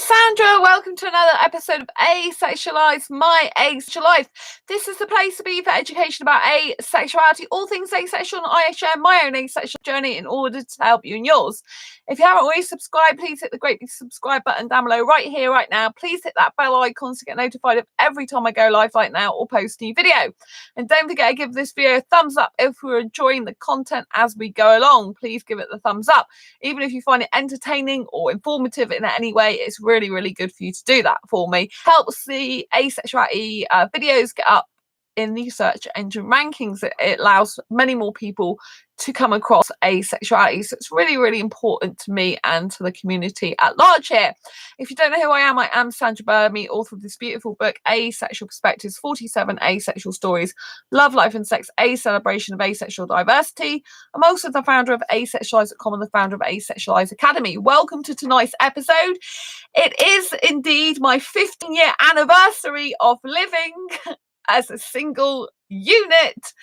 Sandra, welcome to another episode of Asexualized, my asexual life. This is the place to be for education about asexuality, all things asexual, and I share my own asexual journey in order to help you in yours. If you haven't already subscribed, please hit the great big subscribe button down below right here, right now. Please hit that bell icon to get notified of every time I go live like now or post a new video. And don't forget to give this video a thumbs up if you're enjoying the content as we go along. Please give it the thumbs up. Even if you find it entertaining or informative in any way, it's really, really good for you to do that for me. Helps the asexuality videos get up in the search engine rankings. It allows many more people to come across asexuality. So it's really, really important to me and to the community at large here. If you don't know who I am Sandra Burmy, author of this beautiful book, Asexual Perspectives, 47 Asexual Stories, Love, Life and Sex, a celebration of asexual diversity. I'm also the founder of asexualise.com and the founder of Asexualise Academy. Welcome to tonight's episode. It is indeed my 15-year anniversary of living as a single unit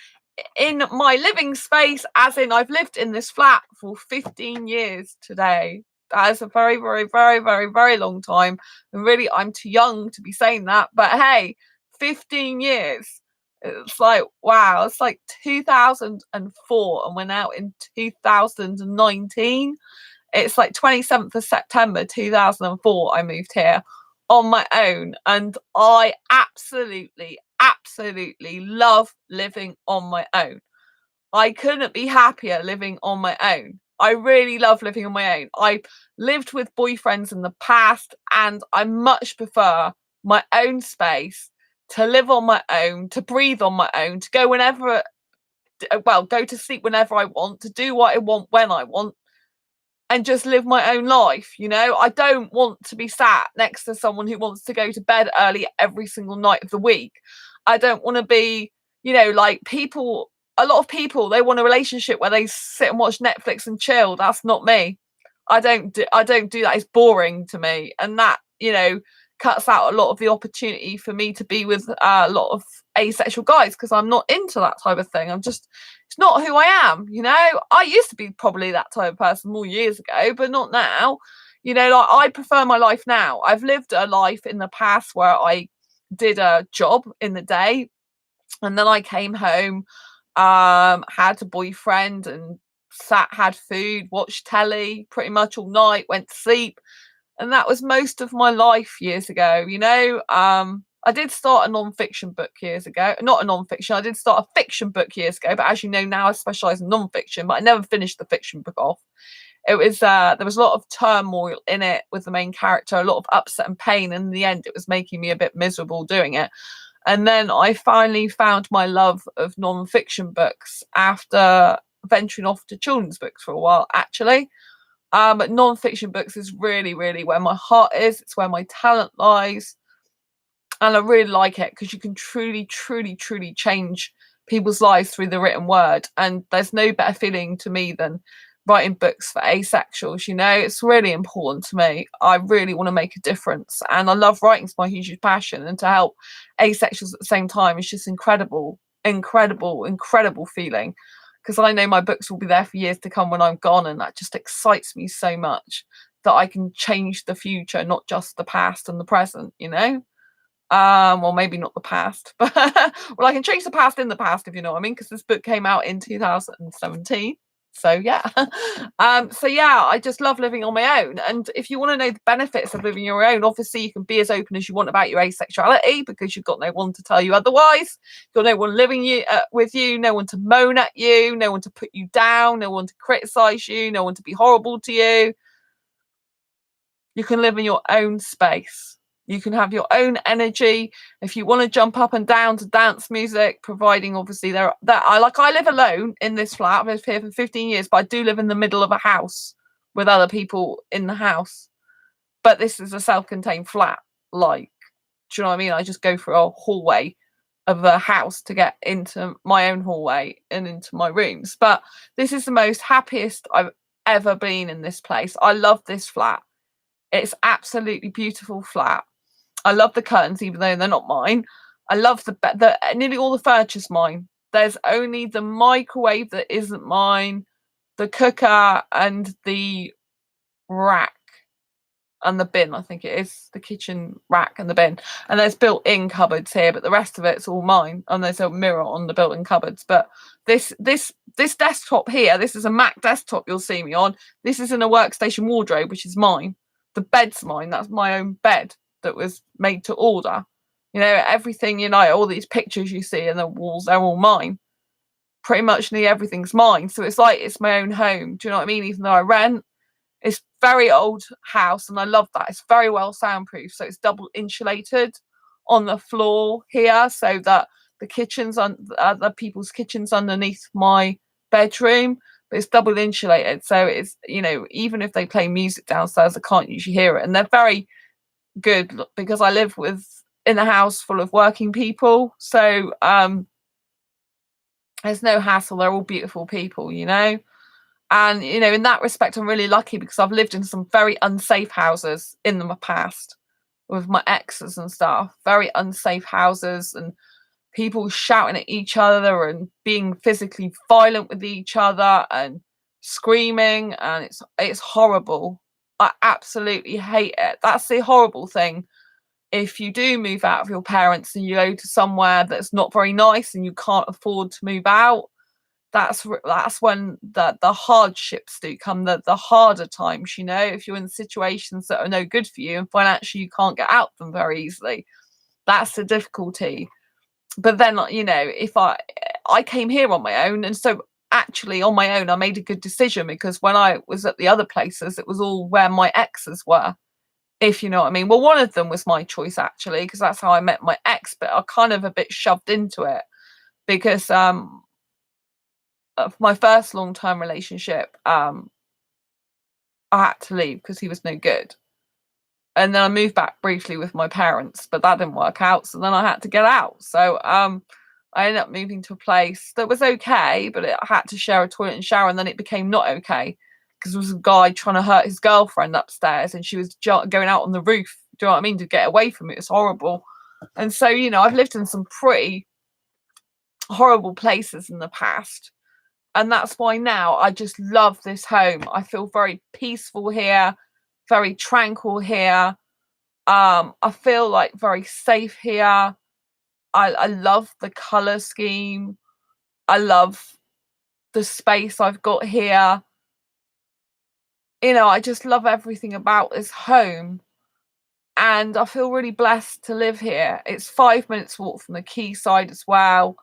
in my living space, as in I've lived in this flat for 15 years today. That is a very, very, very, very, very long time. And really, I'm too young to be saying that. But hey, 15 years. It's like, wow, it's like 2004 and we're now in 2019. It's like 27th of September 2004 I moved here on my own, and I absolutely love living on my own. I couldn't be happier living on my own. I really love living on my own. I lived with boyfriends in the past and I much prefer my own space, to live on my own, to breathe on my own, to go whenever, well, go to sleep whenever I want, to do what I want when I want, and just live my own life. You know, I don't want to be sat next to someone who wants to go to bed early every single night of the week. I don't want to be, you know, like people, a lot of people, they want a relationship where they sit and watch Netflix and chill. That's not me. I don't do that. It's boring to me. And that, you know, cuts out a lot of the opportunity for me to be with a lot of asexual guys, because I'm not into that type of thing. It's not who I am, you know. I used to be probably that type of person more years ago, but not now. You know, like, I prefer my life now. I've lived a life in the past where I did a job in the day and then I came home, had a boyfriend and had food, watched telly pretty much all night, went to sleep. And that was most of my life years ago, you know. I did start a non-fiction book years ago. Not a non-fiction, I did start a fiction book years ago, but as you know now I specialise in non-fiction, but I never finished the fiction book off. It was there was a lot of turmoil in it with the main character, a lot of upset and pain, and in the end it was making me a bit miserable doing it. And then I finally found my love of non-fiction books after venturing off to children's books for a while, actually. But non-fiction books is really, really where my heart is. It's where my talent lies. And I really like it because you can truly, truly, truly change people's lives through the written word. And there's no better feeling to me than writing books for asexuals. You know, it's really important to me. I really want to make a difference. And I love writing. It's my huge passion. And to help asexuals at the same time is just incredible, incredible, incredible feeling. Because I know my books will be there for years to come when I'm gone, and that just excites me so much that I can change the future, not just the past and the present, you know. Well, maybe not the past, but well, I can change the past in the past, if you know what I mean, because this book came out in 2017. So yeah. So yeah, I just love living on my own. And if you want to know the benefits of living your own, obviously you can be as open as you want about your asexuality, because you've got no one to tell you otherwise. You've got no one living with you, no one to moan at you, no one to put you down, no one to criticize you, no one to be horrible to you. You can live in your own space. You can have your own energy. If you want to jump up and down to dance music, providing obviously I live alone in this flat. I've lived here for 15 years, but I do live in the middle of a house with other people in the house. But this is a self-contained flat. Like, do you know what I mean? I just go through a hallway of a house to get into my own hallway and into my rooms. But this is the most happiest I've ever been in this place. I love this flat. It's absolutely beautiful flat. I love the curtains, even though they're not mine. I love the nearly all the furniture's mine. There's only the microwave that isn't mine, the cooker and the rack and the bin. I think it is the kitchen rack and the bin. And there's built-in cupboards here, but the rest of it's all mine. And there's a mirror on the built-in cupboards. But this desktop here, this is a Mac desktop you'll see me on. This is in a workstation wardrobe, which is mine. The bed's mine. That's my own bed that was made to order. Everything, all these pictures you see in the walls, they're all mine. Pretty much nearly everything's mine. So it's like it's my own home. Do you know what I mean? Even though I rent. It's very old house, and I love that. It's very well soundproof, so it's double insulated on the floor here, so that the kitchen's on the people's kitchens underneath my bedroom, but it's double insulated, so it's even if they play music downstairs, I can't usually hear it. And they're very good because I live in a house full of working people, so there's no hassle. They're all beautiful people, And, in that respect, I'm really lucky because I've lived in some very unsafe houses in the past with my exes and stuff. Very unsafe houses and people shouting at each other and being physically violent with each other and screaming. And it's horrible. I absolutely hate it. That's the horrible thing. If you do move out of your parents and you go to somewhere that's not very nice and you can't afford to move out, that's when the hardships do come, the harder times, if you're in situations that are no good for you and financially you can't get out of them very easily. That's the difficulty. But then, if I came here on my own, and so actually on my own I made a good decision, because when I was at the other places, it was all where my exes were, if you know what I mean. Well, one of them was my choice actually, because that's how I met my ex, but I kind of a bit shoved into it because of my first long-term relationship, I had to leave because he was no good. And then I moved back briefly with my parents, but that didn't work out. So then I had to get out. So I ended up moving to a place that was okay, but I had to share a toilet and shower. And then it became not okay because there was a guy trying to hurt his girlfriend upstairs, and she was going out on the roof. Do you know what I mean? To get away from it. It's horrible. And so, I've lived in some pretty horrible places in the past. And that's why now I just love this home. I feel very peaceful here, very tranquil here. I feel like very safe here. I love the colour scheme. I love the space I've got here. I just love everything about this home. And I feel really blessed to live here. It's 5 minutes walk from the quayside as well.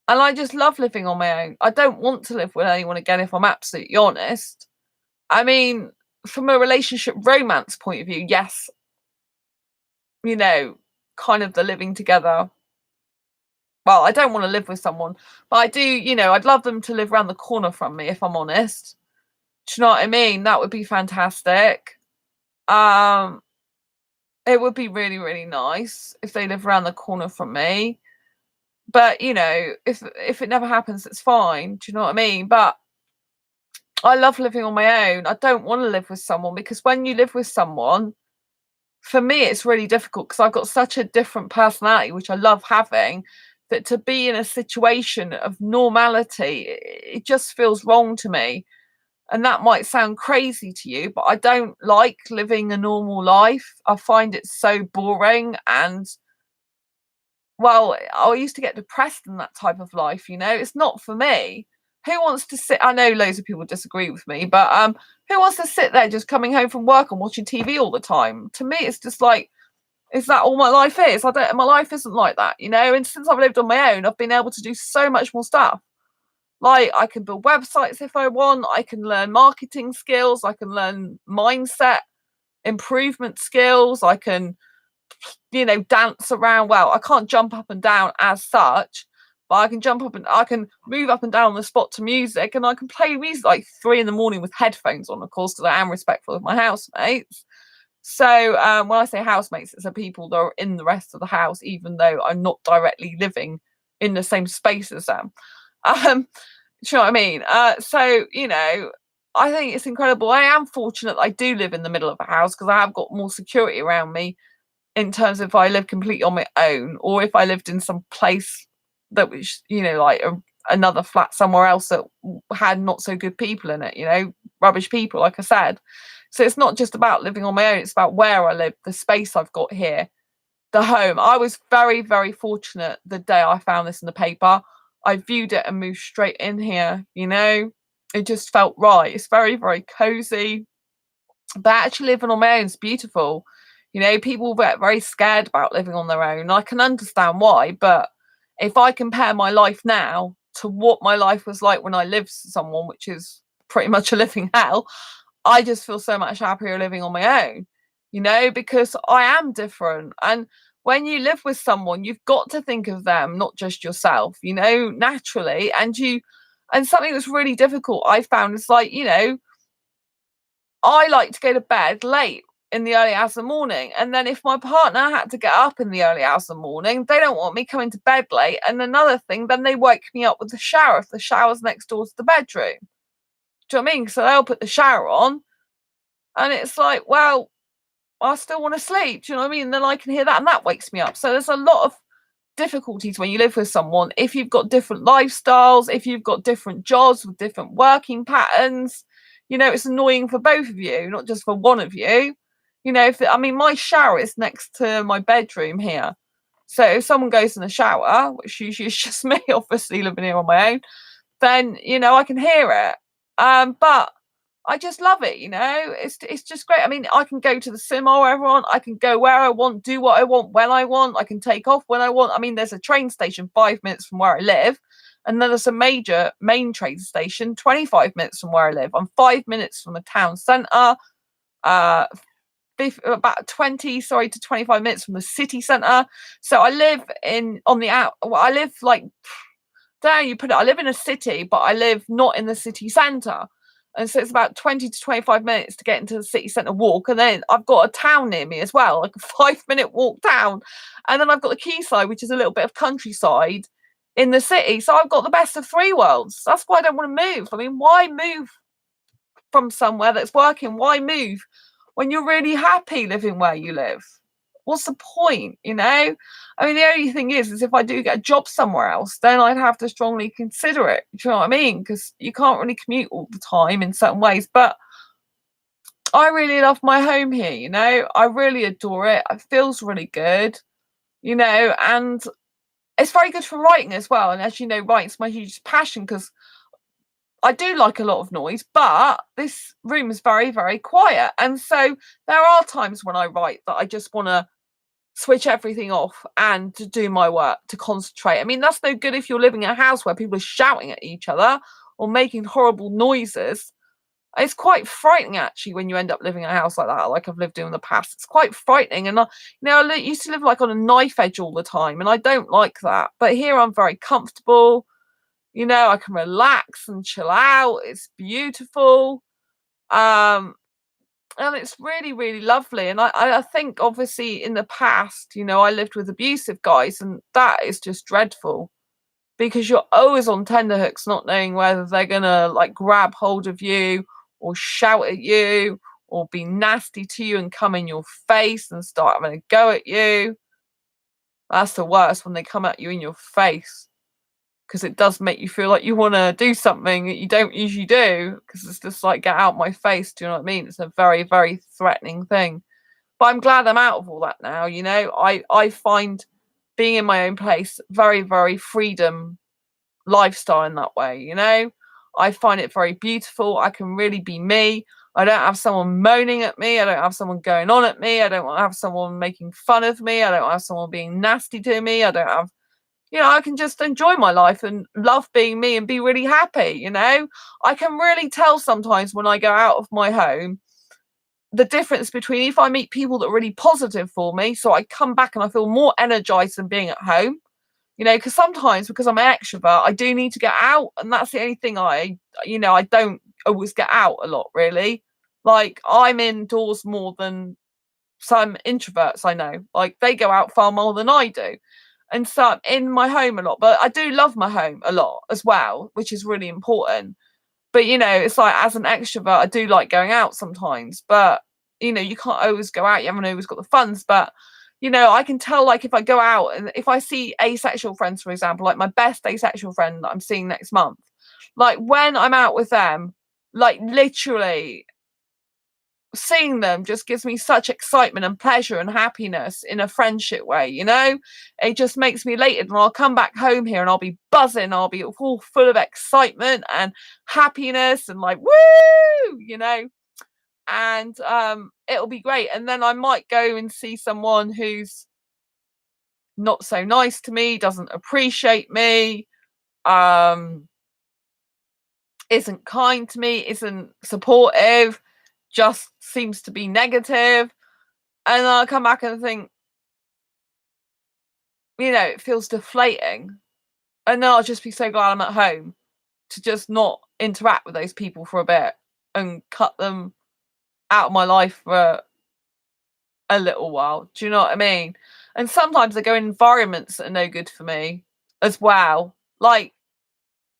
And I just love living on my own. I don't want to live with anyone again, if I'm absolutely honest. I mean, from a relationship romance point of view, yes, kind of the living together. Well, I don't want to live with someone, but I do, I'd love them to live around the corner from me, if I'm honest. Do you know what I mean? That would be fantastic. It would be really, really nice if they live around the corner from me. But if it never happens, it's fine. Do you know what I mean? But I love living on my own. I don't want to live with someone, because when you live with someone, for me it's really difficult because I've got such a different personality, which I love having, that to be in a situation of normality, it just feels wrong to me. And that might sound crazy to you, but I don't like living a normal life. I find it so boring. And well, I used to get depressed in that type of life, it's not for me. Who wants to sit? I know loads of people disagree with me, but who wants to sit there just coming home from work and watching TV all the time? To me, it's just like, is that all my life is? My life isn't like that, And since I've lived on my own, I've been able to do so much more stuff. Like, I can build websites if I want. I can learn marketing skills. I can learn mindset improvement skills. I can dance around. Well, I can't jump up and down as such, but I can jump up and I can move up and down on the spot to music, and I can play music like 3 a.m. with headphones on, of course, because I am respectful of my housemates. So when I say housemates, it's the people that are in the rest of the house, even though I'm not directly living in the same space as them. Do you know what I mean? So I think it's incredible. I am fortunate that I do live in the middle of a house, because I have got more security around me, in terms of if I live completely on my own, or if I lived in some place that was, like another flat somewhere else that had not so good people in it, rubbish people, like I said. So it's not just about living on my own, it's about where I live, the space I've got here, the home. I was very, very fortunate the day I found this in the paper. I viewed it and moved straight in here, you know? It just felt right. It's very, very cozy. But actually living on my own is beautiful. You know, people get very scared about living on their own. I can understand why, but if I compare my life now to what my life was like when I lived with someone, which is pretty much a living hell, I just feel so much happier living on my own, you know, because I am different. And when you live with someone, you've got to think of them, not just yourself, you know, naturally. And something that's really difficult I found is like, you know, I like to go to bed late in the early hours of the morning. And then if my partner had to get up in the early hours of the morning, they don't want me coming to bed late. And another thing, then they wake me up with the shower if the shower's next door to the bedroom. Do you know what I mean? So they'll put the shower on and it's like, well, I still want to sleep. Do you know what I mean? And then I can hear that and that wakes me up. So there's a lot of difficulties when you live with someone. If you've got different lifestyles, if you've got different jobs with different working patterns, you know, it's annoying for both of you, not just for one of you. You know, I mean, my shower is next to my bedroom here. So if someone goes in the shower, which usually is just me, obviously living here on my own, then, you know, I can hear it. But I just love it, you know. It's just great. I mean, I can go to the cinema wherever I want. I can go where I want, do what I want when I want. I can take off when I want. I mean, there's a train station 5 minutes from where I live, and then there's a major main train station 25 minutes from where I live. I'm 5 minutes from a town centre. About 20 to 25 minutes from the city centre. So I live I live like, there you put it, I live in a city, but I live not in the city centre. And so it's about 20 to 25 minutes to get into the city centre walk. And then I've got a town near me as well, like a 5 minute walk down. And then I've got the quayside, which is a little bit of countryside in the city. So I've got the best of three worlds. That's why I don't want to move. I mean, why move from somewhere that's working? Why move when you're really happy living where you live? What's the point, you know? I mean, the only thing is if I do get a job somewhere else, then I'd have to strongly consider it. Do you know what I mean? Because you can't really commute all the time in certain ways. But I really love my home here, you know? I really adore it. It feels really good, you know? And it's very good for writing as well. And as you know, writing's my hugest passion because I do like a lot of noise, but this room is very, very quiet. And so there are times when I write that I just want to switch everything off and to do my work, to concentrate. I mean, that's no good if you're living in a house where people are shouting at each other or making horrible noises. It's quite frightening, actually, when you end up living in a house like that, like I've lived in the past. It's quite frightening. And, I used to live like on a knife edge all the time, and I don't like that. But here I'm very comfortable. You know, I can relax and chill out. It's beautiful. And it's really, really lovely. And I think obviously in the past, you know, I lived with abusive guys, and that is just dreadful because you're always on tenterhooks, not knowing whether they're gonna like grab hold of you or shout at you or be nasty to you and come in your face and start having a go at you. That's the worst, when they come at you in your face, because it does make you feel like you want to do something that you don't usually do, because it's just like, get out my face. Do you know what I mean? It's a very, very threatening thing. But I'm glad I'm out of all that now, you know. I find being in my own place very, very freedom lifestyle in that way, you know. I find it very beautiful. I can really be me. I don't have someone moaning at me. I don't have someone going on at me. I don't have someone making fun of me. I don't have someone being nasty to me. I don't have, you know, I can just enjoy my life and love being me and be really happy, you know. I can really tell sometimes when I go out of my home the difference between if I meet people that are really positive for me, so I come back and I feel more energized than being at home, you know, because sometimes, because I'm an extrovert, I do need to get out, and that's the only thing I don't always get out a lot, really. Like, I'm indoors more than some introverts I know. Like, they go out far more than I do. And so I'm in my home a lot, but I do love my home a lot as well, which is really important. But, you know, it's like, as an extrovert, I do like going out sometimes, but, you know, you can't always go out. You haven't always got the funds, but, you know, I can tell, like, if I go out and if I see asexual friends, for example, like my best asexual friend that I'm seeing next month, like when I'm out with them, like literally seeing them just gives me such excitement and pleasure and happiness in a friendship way, you know? It just makes me elated, and I'll come back home here and I'll be buzzing, I'll be all full of excitement and happiness and like, woo, you know? And it'll be great. And then I might go and see someone who's not so nice to me, doesn't appreciate me, isn't kind to me, isn't supportive, just seems to be negative. And I'll come back and think, you know, it feels deflating. And then I'll just be so glad I'm at home to just not interact with those people for a bit and cut them out of my life for a little while. Do you know what I mean? And sometimes I go in environments that are no good for me as well. Like,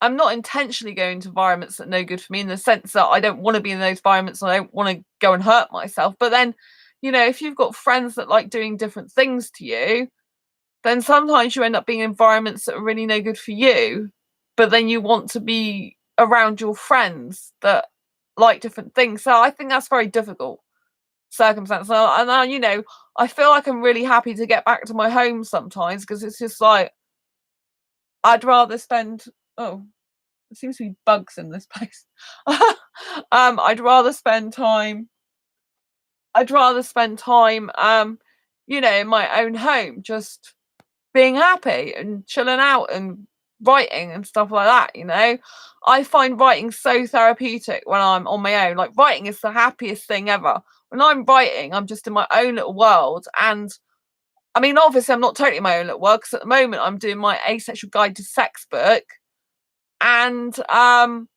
I'm not intentionally going to environments that are no good for me, in the sense that I don't want to be in those environments and I don't want to go and hurt myself. But then, you know, if you've got friends that like doing different things to you, then sometimes you end up being in environments that are really no good for you. But then you want to be around your friends that like different things. So I think that's very difficult circumstance. And you know, I feel like I'm really happy to get back to my home sometimes, because it's just like, I'd rather spend, oh, there seems to be bugs in this place. I'd rather spend time, you know, in my own home, just being happy and chilling out and writing and stuff like that, you know. I find writing so therapeutic when I'm on my own. Like, writing is the happiest thing ever. When I'm writing, I'm just in my own little world. And I mean, obviously I'm not totally in my own little world, because at the moment I'm doing my Asexual Guide to Sex book, and I'm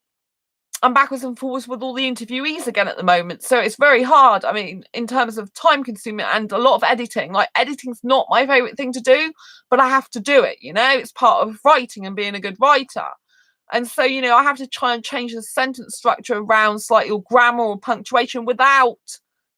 backwards and forwards with all the interviewees again at the moment. So it's very hard. I mean, in terms of time consuming and a lot of editing. Like, editing's not my favourite thing to do, but I have to do it, you know? It's part of writing and being a good writer. And so, you know, I have to try and change the sentence structure around slightly, or grammar or punctuation, without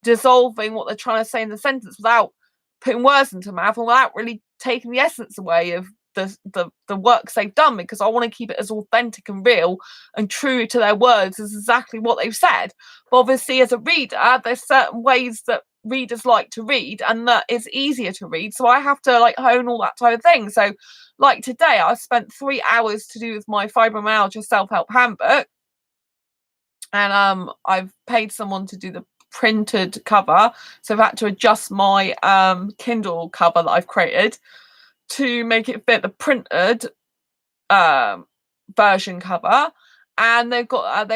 dissolving what they're trying to say in the sentence, without putting words into my mouth, and without really taking the essence away of the works they've done, because I want to keep it as authentic and real and true to their words as exactly what they've said. But obviously, as a reader, there's certain ways that readers like to read, and that is easier to read. So I have to like hone all that type of thing. So, like today, I spent 3 hours to do with my fibromyalgia self-help handbook, and I've paid someone to do the printed cover, so I've had to adjust my Kindle cover that I've created to make it fit the printed version cover. And they've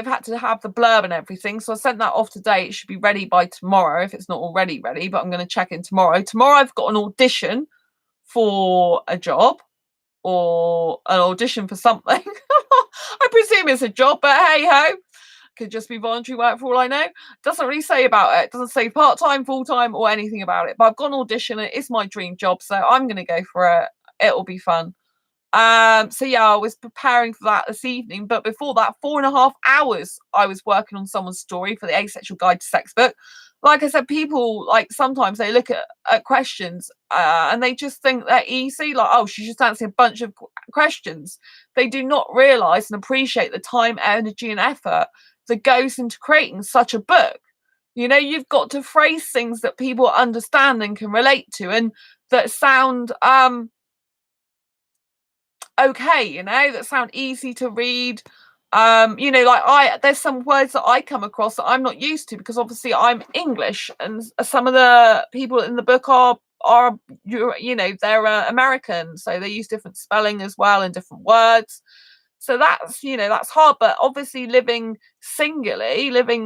had to have the blurb and everything, so I sent that off today. It should be ready by tomorrow if it's not already ready, but I'm going to check in tomorrow. I've got an audition for a job, or an audition for something. I presume it's a job, but hey ho, could just be voluntary work for all I know. Doesn't really say about it. Doesn't say part-time, full-time, or anything about it. But I've got an audition, and it is my dream job, so I'm going to go for it. It'll be fun. So yeah, I was preparing for that this evening, but before that, 4.5 hours I was working on someone's story for the Asexual Guide to Sex book. Like I said, people, like, sometimes they look at questions and they just think they're easy, like, oh, she's just answering a bunch of questions. They do not realize and appreciate the time, energy and effort that goes into creating such a book. You know, you've got to phrase things that people understand and can relate to, and that sound okay, you know, that sound easy to read. You know, like, there's some words that I come across that I'm not used to, because obviously I'm English, and some of the people in the book are you know, they're American, so they use different spelling as well and different words. So that's, you know, that's hard. But obviously, living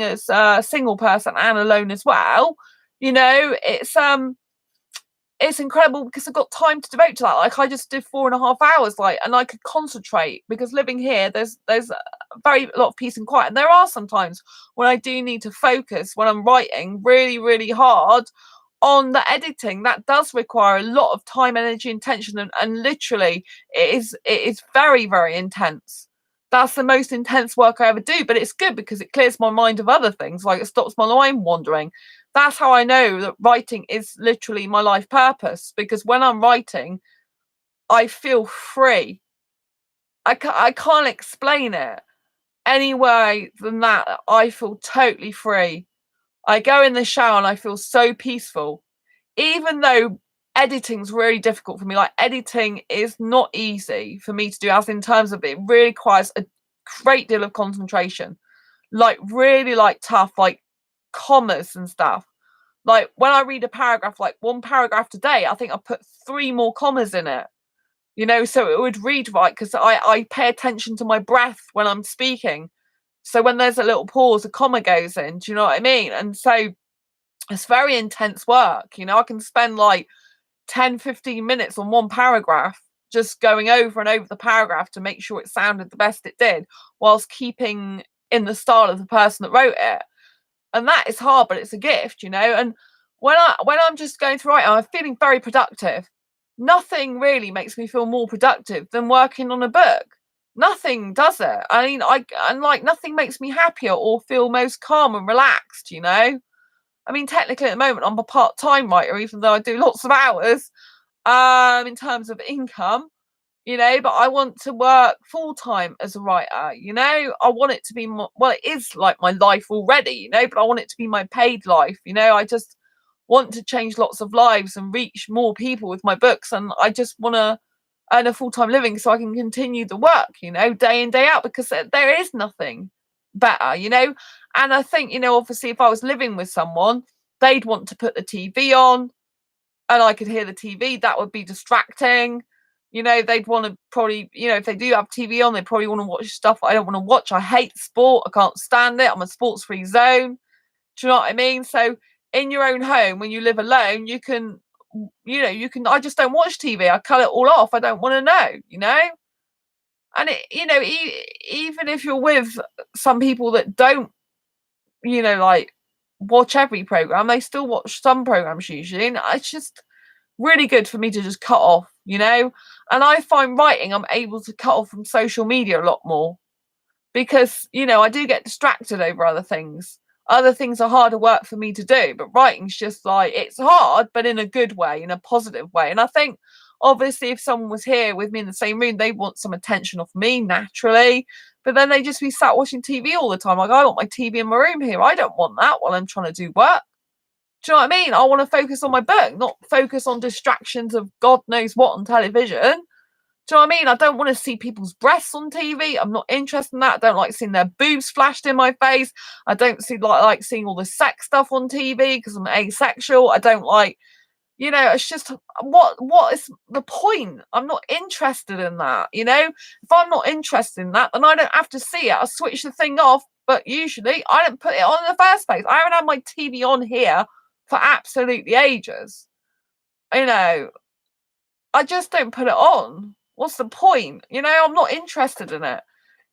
as a single person and alone as well, you know, it's incredible, because I've got time to devote to that. Like, I just did 4.5 hours, like, and I could concentrate, because living here, there's a very lot of peace and quiet. And there are some times when I do need to focus when I'm writing really, really hard on the editing. That does require a lot of time, energy, and attention, and literally it is very, very intense. That's the most intense work I ever do, but it's good because it clears my mind of other things. Like, it stops my mind wandering. That's how I know that writing is literally my life purpose, because when I'm writing, I feel free. I can't explain it any way than that. I feel totally free. I go in the shower and I feel so peaceful, even though editing's really difficult for me. Like, editing is not easy for me to do, as in terms of it really requires a great deal of concentration, like really like tough, like commas and stuff. Like when I read a paragraph, like one paragraph today, I think I put 3 more commas in it, so it would read right, because I pay attention to my breath when I'm speaking. So when there's a little pause, a comma goes in. Do you know what I mean? And so it's very intense work. I can spend like 10-15 minutes on one paragraph, just going over and over the paragraph to make sure it sounded the best it did, whilst keeping in the style of the person that wrote it. And that is hard, but it's a gift. And when I'm just going through it, I'm feeling very productive. Nothing really makes me feel more productive than working on a book. Nothing does it. I mean, nothing makes me happier or feel most calm and relaxed. I mean, technically at the moment I'm a part-time writer, even though I do lots of hours in terms of income, but I want to work full-time as a writer. I want it to be it is like my life already, but I want it to be my paid life. I just want to change lots of lives and reach more people with my books, and I just want to earn a full-time living so I can continue the work, day in, day out, because there is nothing better. And I think, obviously if I was living with someone, they'd want to put the TV on and I could hear the TV. That would be distracting. They'd want to probably, if they do have TV on, they probably want to watch stuff I don't want to watch. I hate sport. I can't stand it. I'm a sports-free zone. Do you know what I mean? So in your own home, when you live alone, you can, I just don't watch TV. I cut it all off. I don't want to know. And even if you're with some people that don't, like watch every program, they still watch some programs usually. And it's just really good for me to just cut off, And I find writing, I'm able to cut off from social media a lot more, because, I do get distracted over other things. Other things are harder work for me to do, but writing's just like, it's hard, but in a good way, in a positive way. And I think, obviously, if someone was here with me in the same room, they want some attention off me naturally, but then they just be sat watching TV all the time. Like, I want my TV in my room here. I don't want that while I'm trying to do work. Do you know what I mean? I want to focus on my book, not focus on distractions of God knows what on television. Do you know what I mean? I don't want to see people's breasts on TV. I'm not interested in that. I don't like seeing their boobs flashed in my face. I don't like seeing all the sex stuff on TV because I'm asexual. I don't like, it's just, what is the point? I'm not interested in that. If I'm not interested in that, then I don't have to see it. I switch the thing off, but usually I don't put it on in the first place. I haven't had my TV on here for absolutely ages. I just don't put it on. What's the point? I'm not interested in it.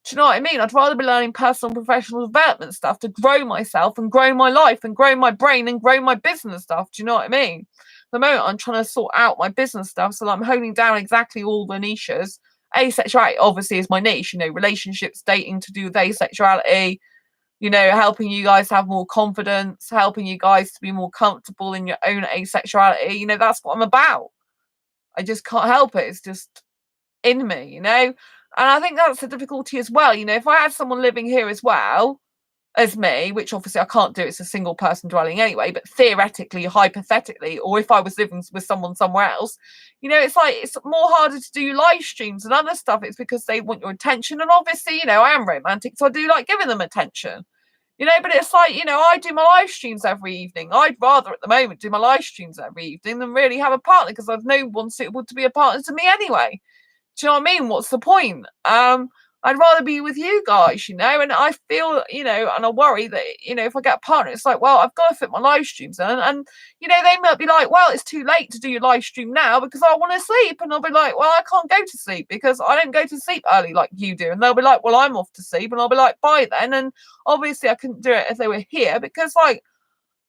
Do you know what I mean? I'd rather be learning personal and professional development stuff to grow myself and grow my life and grow my brain and grow my business stuff. Do you know what I mean? At the moment, I'm trying to sort out my business stuff, so that I'm honing down exactly all the niches. Asexuality obviously is my niche, relationships, dating to do with asexuality, helping you guys have more confidence, helping you guys to be more comfortable in your own asexuality. That's what I'm about. I just can't help it. It's just in me, And I think that's the difficulty as well. If I had someone living here as well as me, which obviously I can't do, it's a single person dwelling anyway, but theoretically, hypothetically, or if I was living with someone somewhere else, it's like, it's more harder to do live streams and other stuff. It's because they want your attention. And obviously, I am romantic, so I do like giving them attention. But it's like, I do my live streams every evening. I'd rather at the moment do my live streams every evening than really have a partner, because I've no one suitable to be a partner to me anyway. Do you know what I mean? What's the point? I'd rather be with you guys, and I feel, and I worry that, if I get a partner, it's like, well, I've got to fit my live streams in. And, they might be like, well, it's too late to do your live stream now because I want to sleep. And I'll be like, well, I can't go to sleep because I don't go to sleep early like you do. And they'll be like, well, I'm off to sleep. And I'll be like, bye then. And obviously I couldn't do it if they were here because, like,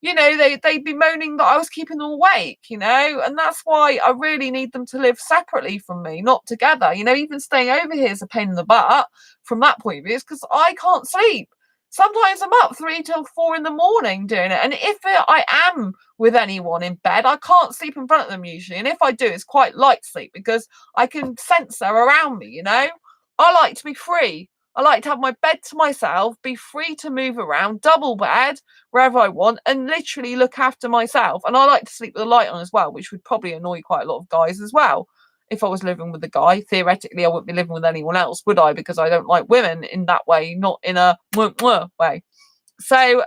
they'd be moaning that I was keeping them awake, and that's why I really need them to live separately from me, not together. Even staying over here is a pain in the butt from that point of view, is because I can't sleep. Sometimes I'm up 3 till 4 in the morning doing it. And if I am with anyone in bed, I can't sleep in front of them usually. And if I do, it's quite light sleep because I can sense they're around me, I like to be free. I like to have my bed to myself, be free to move around, double bed, wherever I want, and literally look after myself. And I like to sleep with the light on as well, which would probably annoy quite a lot of guys as well. If I was living with a guy, theoretically, I wouldn't be living with anyone else, would I? Because I don't like women in that way, not in a way. So,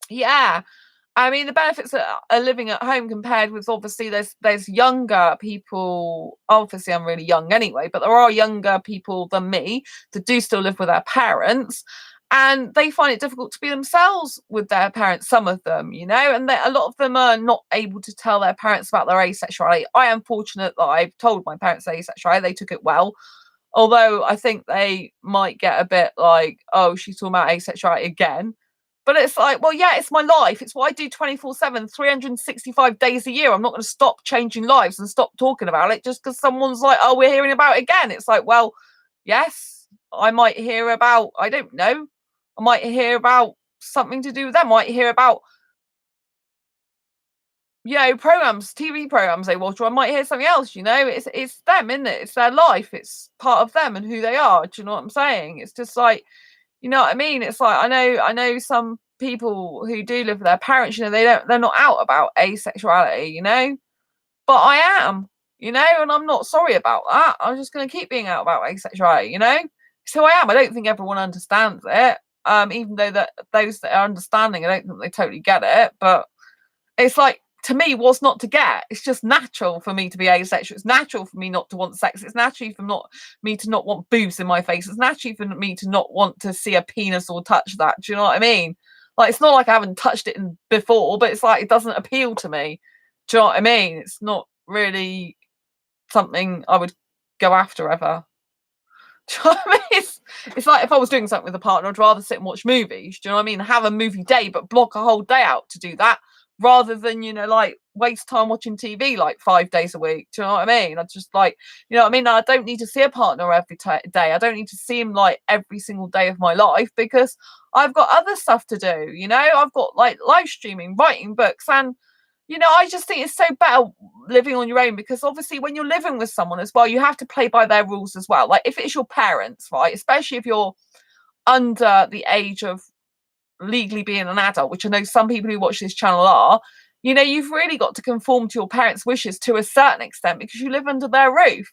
yeah. I mean, the benefits are living at home compared with, obviously, there's younger people. Obviously, I'm really young anyway, but there are younger people than me that do still live with their parents, and they find it difficult to be themselves with their parents. Some of them, and a lot of them are not able to tell their parents about their asexuality. I am fortunate that I've told my parents their asexuality. They took it well. Although I think they might get a bit like, oh, she's talking about asexuality again. But it's like, well, yeah, it's my life. It's what I do 24/7, 365 days a year. I'm not going to stop changing lives and stop talking about it just because someone's like, oh, we're hearing about it again. It's like, well, yes, I might hear about, I don't know, I might hear about something to do with them. I might hear about, programs, TV programs they watch, or I might hear something else, it's them, isn't it? It's their life. It's part of them and who they are. Do you know what I'm saying? It's just like, you know what I mean? It's like, I know some people who do live with their parents, they're not out about asexuality, but I am, and I'm not sorry about that. I'm just going to keep being out about asexuality, So I am. I don't think everyone understands it. Even though that those that are understanding, I don't think they totally get it. But it's like, to me, what's not to get? It's just natural for me to be asexual. It's natural for me not to want sex. It's naturally for me to not want boobs in my face. It's naturally for me to not want to see a penis or touch that. Do you know what I mean? Like, it's not like I haven't touched it before, but it's like it doesn't appeal to me. Do you know what I mean? It's not really something I would go after ever. Do you know what I mean? It's like if I was doing something with a partner, I'd rather sit and watch movies. Do you know what I mean? Have a movie day, but block a whole day out to do that, rather than, like, waste time watching TV like 5 days a week. Do you know what I mean? I just like, you know what I mean? I don't need to see a partner every day. I don't need to see him like every single day of my life, because I've got other stuff to do. I've got like live streaming, writing books, and I just think it's so better living on your own, because obviously when you're living with someone as well, you have to play by their rules as well. Like, if it's your parents, right, especially if you're under the age of legally being an adult, which I know some people who watch this channel are, you've really got to conform to your parents' wishes to a certain extent, because you live under their roof.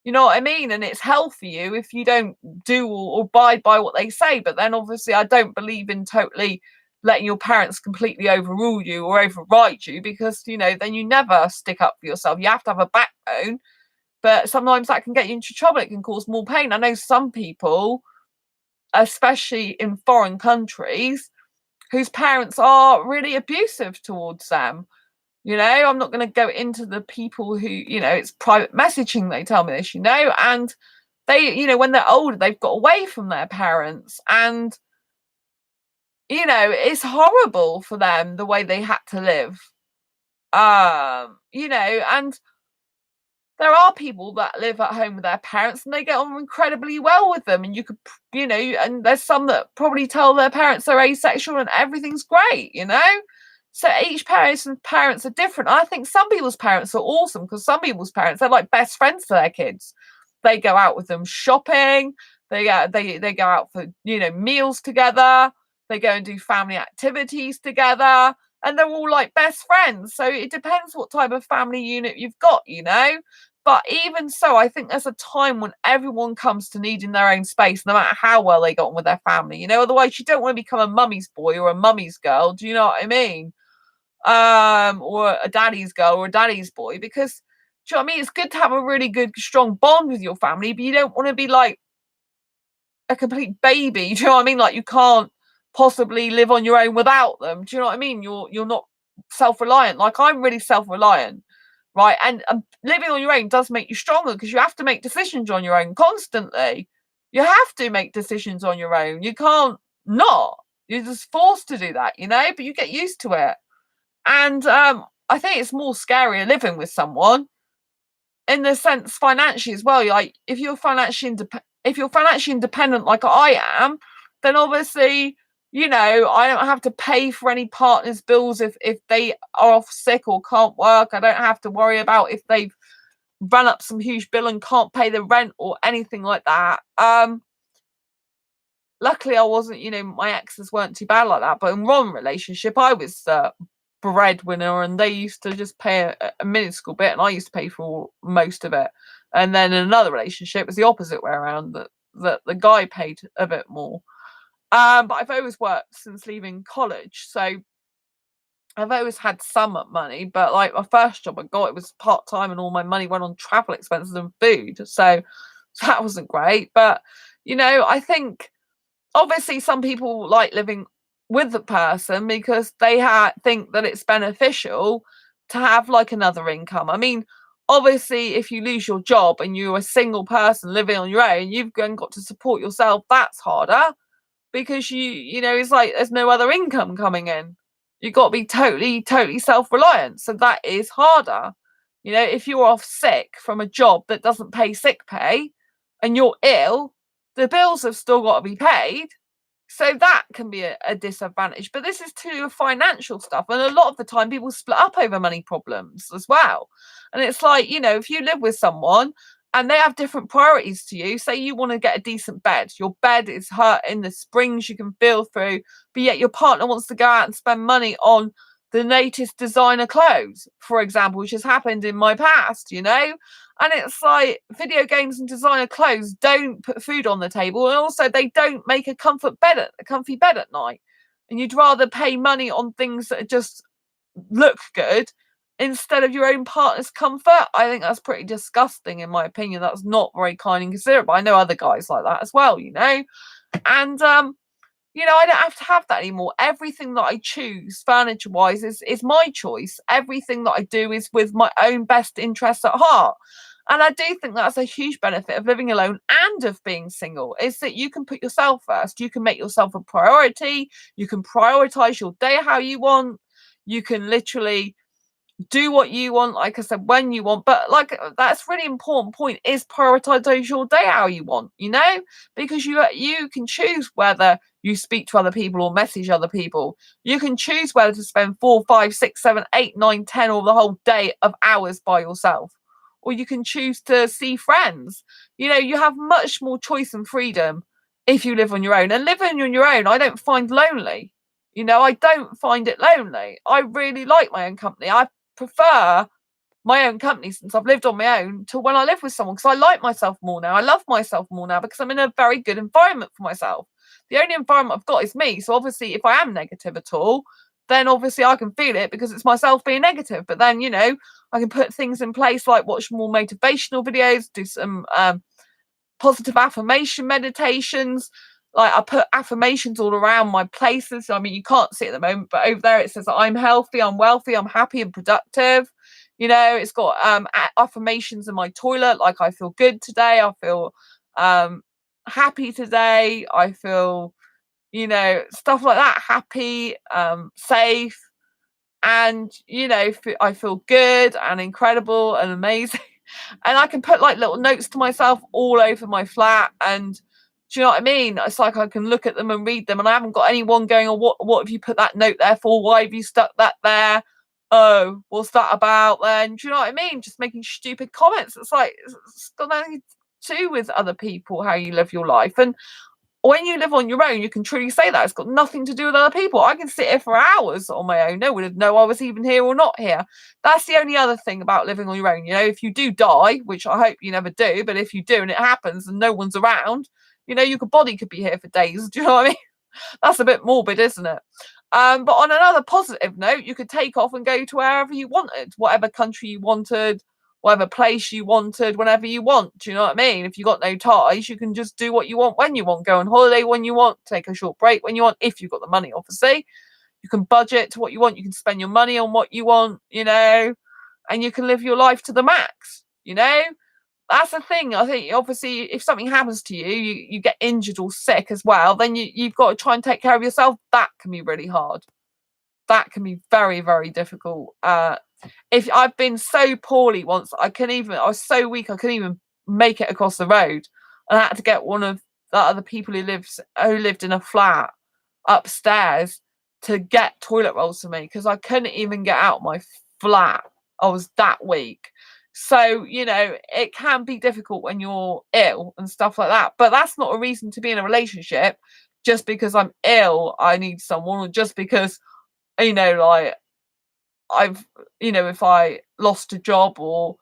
You know what I mean? And it's hell for you if you don't do or abide by what they say. But then obviously I don't believe in totally letting your parents completely overrule you or override you, because, then you never stick up for yourself. You have to have a backbone. But sometimes that can get you into trouble. It can cause more pain. I know some people, especially in foreign countries, whose parents are really abusive towards them. I'm not going to go into the people who, it's private messaging, they tell me this, and they, when they're older, they've got away from their parents, and, it's horrible for them the way they had to live. And there are people that live at home with their parents and they get on incredibly well with them, and you could, and there's some that probably tell their parents they're asexual and everything's great. So each parents are different. I think some people's parents are awesome, because some people's parents, they're like best friends to their kids. They go out with them shopping. They go out for, meals together. They go and do family activities together, and they're all like best friends. So it depends what type of family unit you've got. But even so, I think there's a time when everyone comes to needing their own space, no matter how well they got on with their family. Otherwise you don't want to become a mummy's boy or a mummy's girl. Do you know what I mean? Or a daddy's girl or a daddy's boy, because, do you know what I mean? It's good to have a really good, strong bond with your family, but you don't want to be like a complete baby. Do you know what I mean? Like, you can't possibly live on your own without them. Do you know what I mean? You're not self-reliant. Like, I'm really self-reliant, right? And living on your own does make you stronger, because you have to make decisions on your own constantly. You have to make decisions on your own. You can't not. You're just forced to do that, but you get used to it. And I think it's more scary living with someone, in the sense financially as well. Like, if you're financially independent like I am, then obviously, I don't have to pay for any partner's bills if they are off sick or can't work. I don't have to worry about if they've run up some huge bill and can't pay the rent or anything like that. luckily I wasn't, my exes weren't too bad like that. But in one relationship, I was the breadwinner, and they used to just pay a minuscule bit, and I used to pay for most of it. And then in another relationship, it was the opposite way around, that the guy paid a bit more. But I've always worked since leaving college, so I've always had some money. But like my first job I got, it was part time, and all my money went on travel expenses and food. So that wasn't great. But I think obviously some people like living with the person because they think that it's beneficial to have like another income. I mean, obviously, if you lose your job and you're a single person living on your own, you've then got to support yourself. That's harder because it's like there's no other income coming in. You've got to be totally self-reliant. So that is harder. If you're off sick from a job that doesn't pay sick pay and you're ill, the bills have still got to be paid. So that can be a disadvantage. But this is to do with financial stuff. And a lot of the time people split up over money problems as well. And it's like, if you live with someone and they have different priorities to you, say you want to get a decent bed, your bed is hurting, the springs you can feel through, but yet your partner wants to go out and spend money on the latest designer clothes, for example, which has happened in my past, and it's like video games and designer clothes don't put food on the table, and also they don't make a comfy bed at night. And you'd rather pay money on things that just look good instead of your own partner's comfort. I think that's pretty disgusting, in my opinion. That's not very kind and considerate. But I know other guys like that as well, and I don't have to have that anymore. Everything that I choose, furniture-wise, is my choice. Everything that I do is with my own best interests at heart. And I do think that's a huge benefit of living alone and of being single, is that you can put yourself first. You can make yourself a priority. You can prioritize your day how you want. You can literally do what you want, like I said, when you want. But like, that's really important point, is prioritize your day how you want, because you can choose whether you speak to other people or message other people. You can choose whether to spend 4, 5, 6, 7, 8, 9, 10, or the whole day of hours by yourself, or you can choose to see friends. You have much more choice and freedom if you live on your own. And living on your own, I don't find lonely. I don't find it lonely. I really like my own company. I prefer my own company since I've lived on my own to when I live with someone, because I like myself more now. I love myself more now because I'm in a very good environment for myself. The only environment I've got is me. So obviously, if I am negative at all, then obviously I can feel it because it's myself being negative. But then, I can put things in place like watch more motivational videos, do some positive affirmation meditations. Like, I put affirmations all around my places. I mean, you can't see it at the moment, but over there it says I'm healthy, I'm wealthy, I'm happy and productive. It's got affirmations in my toilet, like I feel good today, I feel happy today, I feel, stuff like that, happy, safe, and I feel good and incredible and amazing. And I can put like little notes to myself all over my flat, and do you know what I mean? It's like I can look at them and read them, and I haven't got anyone going, "Oh, what have you put that note there for? Why have you stuck that there? Oh, what's that about then?" Do you know what I mean? Just making stupid comments. It's like, it's got nothing to do with other people, how you live your life. And when you live on your own, you can truly say that. It's got nothing to do with other people. I can sit here for hours on my own. No one would know I was even here or not here. That's the only other thing about living on your own. If you do die, which I hope you never do, but if you do and it happens and no one's around, your body could be here for days. Do you know what I mean? That's a bit morbid, isn't it? But on another positive note, you could take off and go to wherever you wanted, whatever country you wanted, whatever place you wanted, whenever you want. Do you know what I mean? If you got no ties, you can just do what you want when you want. Go on holiday when you want, take a short break when you want, if you've got the money, obviously. You can budget to what you want. You can spend your money on what you want, and you can live your life to the max, That's the thing. I think, obviously, if something happens to you, you get injured or sick as well, then you've got to try and take care of yourself. That can be really hard. That can be very, very difficult. If I've been so poorly once, I was so weak I couldn't even make it across the road, and I had to get one of the other people who lived in a flat upstairs to get toilet rolls for me, because I couldn't even get out my flat. I was that weak. So, it can be difficult when you're ill and stuff like that. But that's not a reason to be in a relationship. just because I'm ill, I need someone, or just because, like I've, if I lost a job or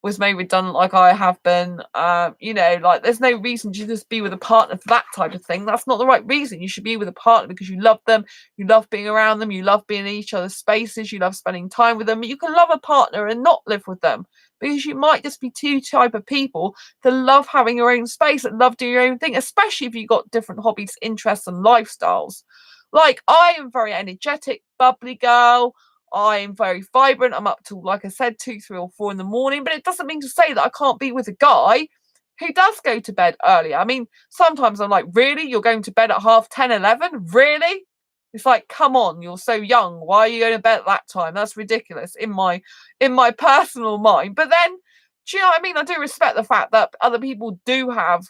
was made redundant like I have been, like there's no reason to just be with a partner for that type of thing. That's not the right reason. You should be with a partner because you love them, you love being around them, you love being in each other's spaces, you love spending time with them. You can love a partner and not live with them because you might just be two type of people that love having your own space and love doing your own thing, especially if you've got different hobbies, interests, and lifestyles. Like I am very energetic, bubbly girl. I'm very vibrant. I'm up till, like I said, 2, 3, or 4 in the morning. But it doesn't mean to say that I can't be with a guy who does go to bed earlier. I mean, sometimes I'm like, really? You're going to bed at half 10, 11? Really? It's like, come on, you're so young. Why are you going to bed at that time? That's ridiculous in my personal mind. But then, do you know what I mean? I do respect the fact that other people do have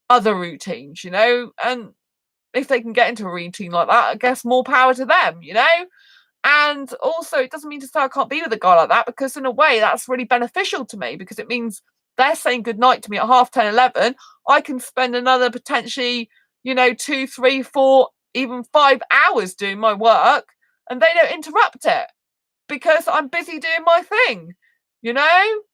other routines, and if they can get into a routine like that, I guess more power to them, And also, it doesn't mean to say I can't be with a guy like that, because in a way that's really beneficial to me, because it means they're saying goodnight to me at half 10, 11. I can spend another potentially, 2, 3, 4, even 5 hours doing my work, and they don't interrupt it because I'm busy doing my thing,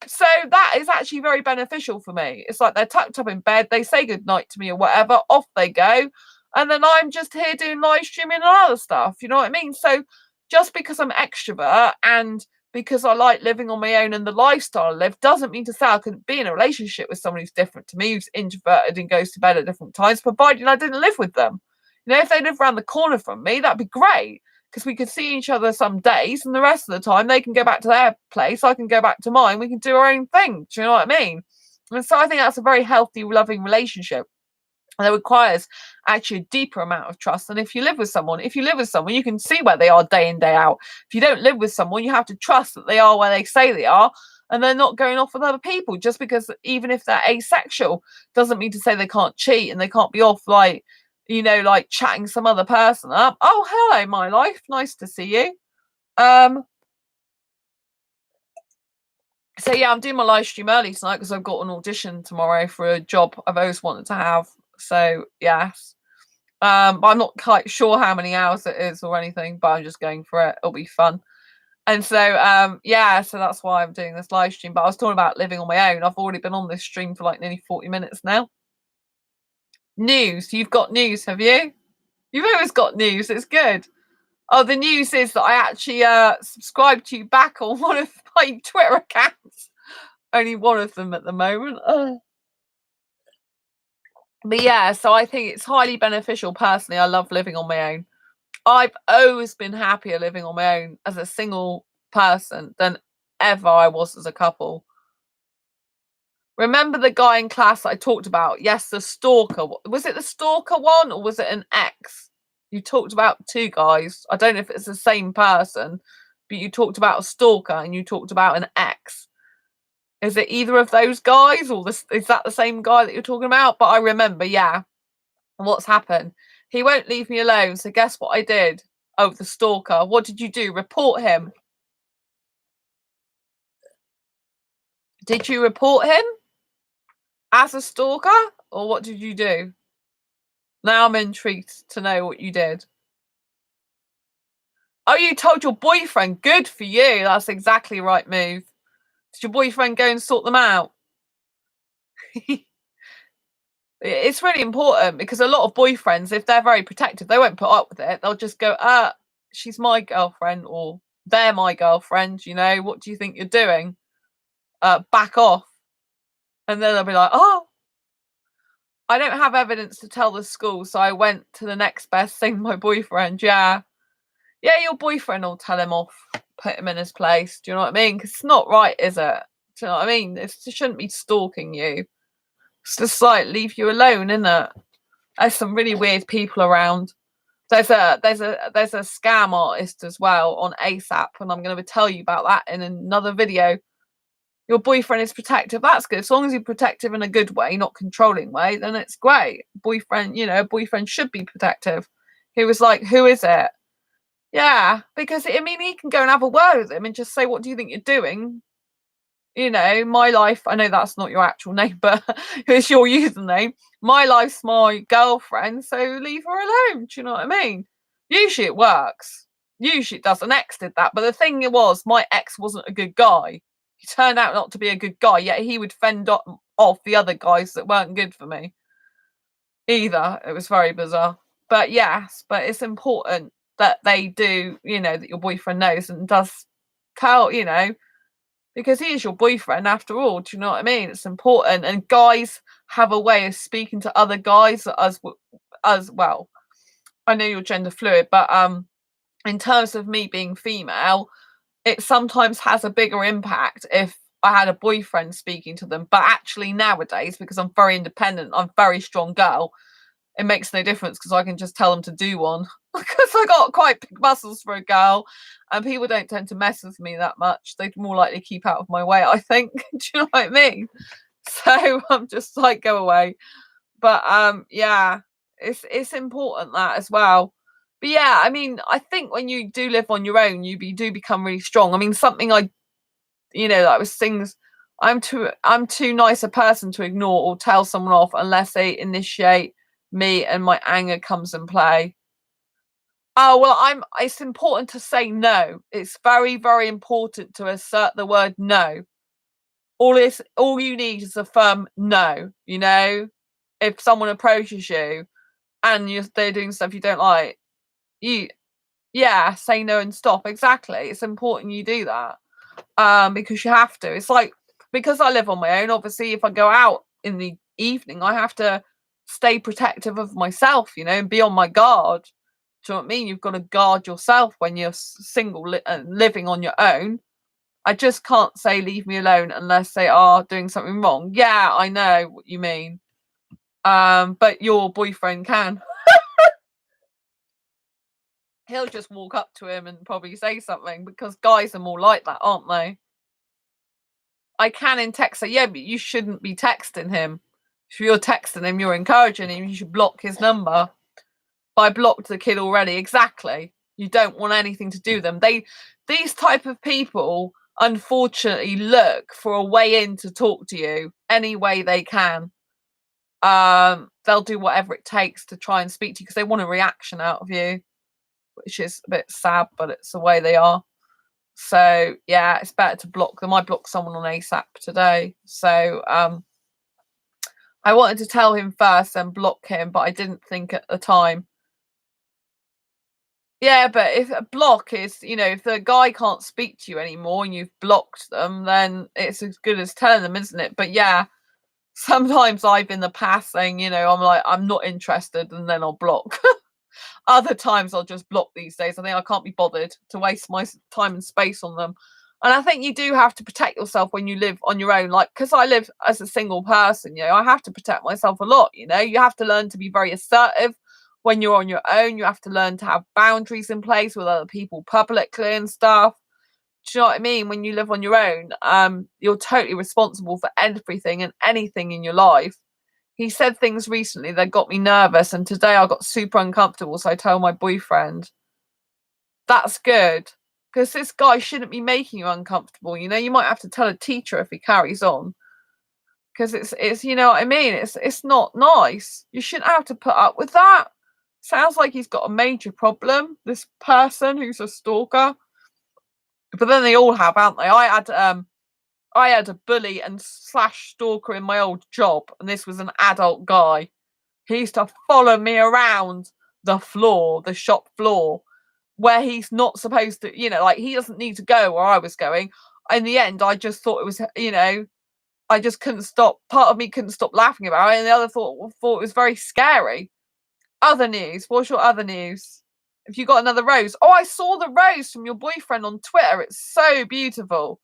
So that is actually very beneficial for me. It's like they're tucked up in bed, they say goodnight to me or whatever, off they go. And then I'm just here doing live streaming and other stuff, you know what I mean? So just because I'm extrovert and because I like living on my own and the lifestyle I live doesn't mean to say I could be in a relationship with someone who's different to me, who's introverted and goes to bed at different times, provided I didn't live with them. If they live around the corner from me, that'd be great, because we could see each other some days and the rest of the time they can go back to their place, I can go back to mine, we can do our own thing. Do you know what I mean? And so I think that's a very healthy, loving relationship. And it requires actually a deeper amount of trust than if you live with someone. If you live with someone, you can see where they are day in, day out. If you don't live with someone, you have to trust that they are where they say they are and they're not going off with other people. Just because even if they're asexual doesn't mean to say they can't cheat and they can't be off like chatting some other person up. Oh, hello, my life. Nice to see you. So yeah, I'm doing my live stream early tonight because I've got an audition tomorrow for a job I've always wanted to have. So yes. But I'm not quite sure how many hours it is or anything, but I'm just going for it. It'll be fun. And so yeah, so that's why I'm doing this live stream. But I was talking about living on my own. I've already been on this stream for like nearly 40 minutes now. News. You've got news, have you? You've always got news. It's good. Oh, the news is that I actually subscribed to you back on one of my Twitter accounts. Only one of them at the moment. But yeah, so I think it's highly beneficial. Personally, I love living on my own. I've always been happier living on my own as a single person than ever I was as a couple. Remember the guy in class I talked about? Yes, the stalker. Was it the stalker one or was it an ex? You talked about two guys. I don't know if it's the same person, but you talked about a stalker and you talked about an ex. Is it either of those guys, or is that the same guy that you're talking about? But I remember, yeah. And what's happened? He won't leave me alone. So guess what I did? Oh, the stalker. What did you do? Report him. Did you report him as a stalker, or what did you do? Now I'm intrigued to know what you did. Oh, you told your boyfriend. Good for you. That's exactly the right move. Did your boyfriend go and sort them out? It's really important, because a lot of boyfriends, if they're very protective, they won't put up with it. They'll just go, she's my girlfriend, or they're my girlfriend, what do you think you're doing? Back off. And then they'll be like, oh, I don't have evidence to tell the school, so I went to the next best thing, my boyfriend. Yeah, your boyfriend will tell him off, put him in his place. Do you know what I mean? Because it's not right, is it? Do you know what I mean? It shouldn't be stalking you. It's just like, leave you alone, isn't it? There's some really weird people around. There's a scam artist as well on ASAP, and I'm going to tell you about that in another video. Your boyfriend is protective. That's good. As long as you're protective in a good way, not controlling way, then it's great. Boyfriend, boyfriend should be protective. He was like, who is it? Yeah, because he can go and have a word with him and just say, what do you think you're doing? You know, my life, I know that's not your actual name, but it's your username. My life's my girlfriend, so leave her alone. Do you know what I mean? Usually it works. Usually it does. An ex did that. But the thing was, my ex wasn't a good guy. He turned out not to be a good guy, yet he would fend off the other guys that weren't good for me either. It was very bizarre. But yes, but it's important that they do, you know, that your boyfriend knows and does tell, you know, because he is your boyfriend after all. Do you know what I mean? It's important, and guys have a way of speaking to other guys as well. I know you're gender fluid, but in terms of me being female, it sometimes has a bigger impact if I had a boyfriend speaking to them. But actually nowadays, because I'm very independent, I'm a very strong girl, it makes no difference because I can just tell them to do one because I got quite big muscles for a girl, and people don't tend to mess with me that much. They'd more likely keep out of my way, I think. Do you know what I mean? So I'm just like, go away. But yeah, it's important that as well. But yeah, I mean, I think when you do live on your own, do become really strong. I mean, something I, you know, that was things. I'm too nice a person to ignore or tell someone off unless they initiate me and my anger comes in play. Oh, well, it's important to say no. It's very, very important to assert the word no. All you need is a firm no, you know? If someone approaches you and they're doing stuff you don't like, you yeah, say no and stop. Exactly. It's important you do that. Because you have to. It's like, because I live on my own, obviously if I go out in the evening, I have to stay protective of myself, you know, and be on my guard. Do you know what I mean? You've got to guard yourself when you're single living on your own. I just can't say leave me alone unless they are doing something wrong. Yeah, I know what you mean. But your boyfriend can. He'll just walk up to him and probably say something because guys are more like that, aren't they? I can in text say, yeah, but you shouldn't be texting him. If you're texting him, you're encouraging him. You should block his number. I blocked the kid already. Exactly. You don't want anything to do with them. These type of people, unfortunately, look for a way in to talk to you any way they can. They'll do whatever it takes to try and speak to you because they want a reaction out of you, which is a bit sad, but it's the way they are. So yeah, it's better to block them. I blocked someone on ASAP today. So I wanted to tell him first and block him, but I didn't think at the time. Yeah, but if a block is, you know, if the guy can't speak to you anymore and you've blocked them, then it's as good as telling them, isn't it? But yeah, sometimes I've in the past saying, you know, I'm like, I'm not interested, and then I'll block. Other times I'll just block these days. I think I can't be bothered to waste my time and space on them. And I think you do have to protect yourself when you live on your own. Like, because I live as a single person, you know, I have to protect myself a lot. You know, you have to learn to be very assertive when you're on your own. You have to learn to have boundaries in place with other people publicly and stuff. Do you know what I mean? When you live on your own, you're totally responsible for everything and anything in your life. He said things recently that got me nervous, and today I got super uncomfortable. So I told my boyfriend, that's good. Because this guy shouldn't be making you uncomfortable. You know, you might have to tell a teacher if he carries on. Because it's you know what I mean? It's not nice. You shouldn't have to put up with that. Sounds like he's got a major problem, this person who's a stalker. But then they all have, haven't they? I had a bully and slash stalker in my old job, and this was an adult guy. He used to follow me around the shop floor, where he's not supposed to, you know, like he doesn't need to go where I was going. In the end, I just thought it was, you know, I just couldn't stop. Part of me couldn't stop laughing about it, and the other thought it was very scary. Other news. What's your other news? Have you got another rose? Oh, I saw the rose from your boyfriend on Twitter. It's so beautiful.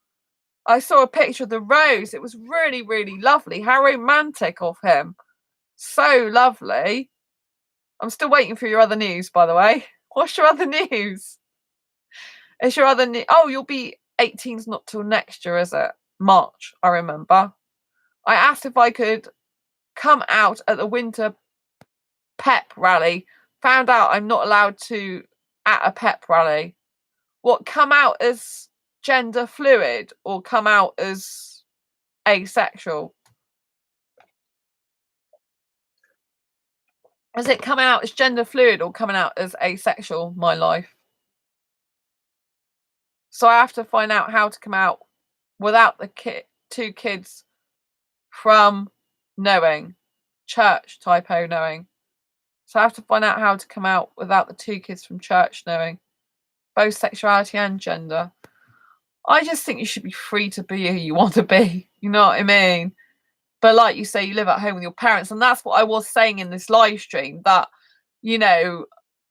I saw a picture of the rose. It was really, really lovely. How romantic of him. So lovely. I'm still waiting for your other news, by the way. What's your other news? Is your other Oh, you'll be 18's not till next year, is it? March, I remember. I asked if I could come out at the winter pep rally. Found out I'm not allowed to at a pep rally. What, come out as gender fluid or come out as asexual? Is it coming out as gender fluid or coming out as asexual, my life? So I have to find out how to come out without the two kids from knowing. Church, typo, knowing. So I have to find out how to come out without the two kids from church knowing. Both sexuality and gender. I just think you should be free to be who you want to be. You know what I mean? But like you say, you live at home with your parents. And that's what I was saying in this live stream, that, you know,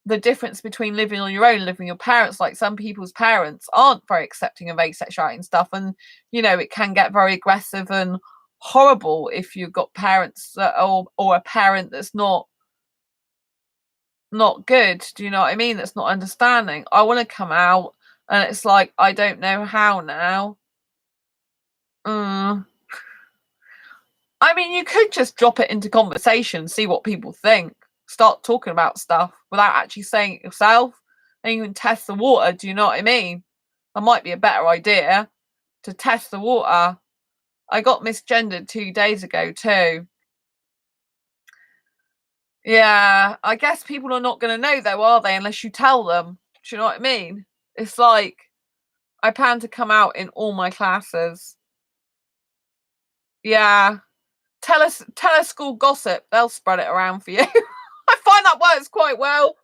the difference between living on your own and living with your parents, like some people's parents aren't very accepting of asexuality and stuff. And, you know, it can get very aggressive and horrible if you've got parents that or a parent that's not good. Do you know what I mean? That's not understanding. I want to come out and it's like, I don't know how now. I mean, you could just drop it into conversation, see what people think, start talking about stuff without actually saying it yourself, and you can test the water. Do you know what I mean? That might be a better idea, to test the water. I got misgendered 2 days ago too. Yeah, I guess people are not going to know though, are they, unless you tell them. Do you know what I mean? It's like, I plan to come out in all my classes. Yeah. Tell a school gossip, they'll spread it around for you. I find that works quite well.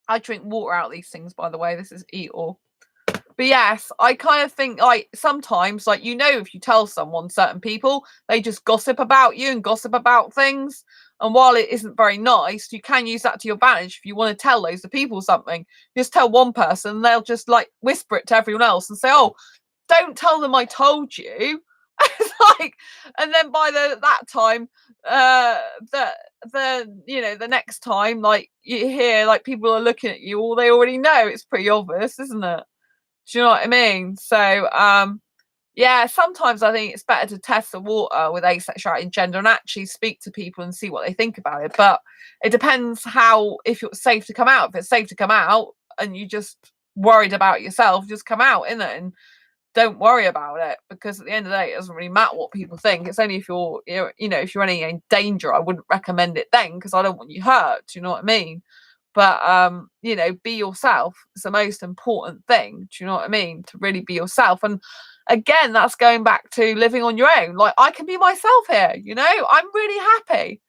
I drink water out of these things, by the way. This is eat all. But yes, I kind of think, like, sometimes, like, you know, if you tell someone, certain people, they just gossip about you and gossip about things. And while it isn't very nice, you can use that to your advantage. If you want to tell loads of people something, just tell one person, they'll just like whisper it to everyone else and say, oh, don't tell them I told you. It's like, and then by that time, you know, the next time, like, you hear like people are looking at you, or they already know. It's pretty obvious, isn't it? Do you know what I mean? So yeah, sometimes I think it's better to test the water with asexuality and gender and actually speak to people and see what they think about it. But it depends how, if it's safe to come out. If it's safe to come out and you just worried about yourself, just come out, innit? And don't worry about it, because at the end of the day, it doesn't really matter what people think. It's only if you're you know, if you're in danger, I wouldn't recommend it then, because I don't want you hurt. Do you know what I mean? But you know, be yourself. It's the most important thing. Do you know what I mean? To really be yourself. And again, that's going back to living on your own. Like, I can be myself here, you know. I'm really happy.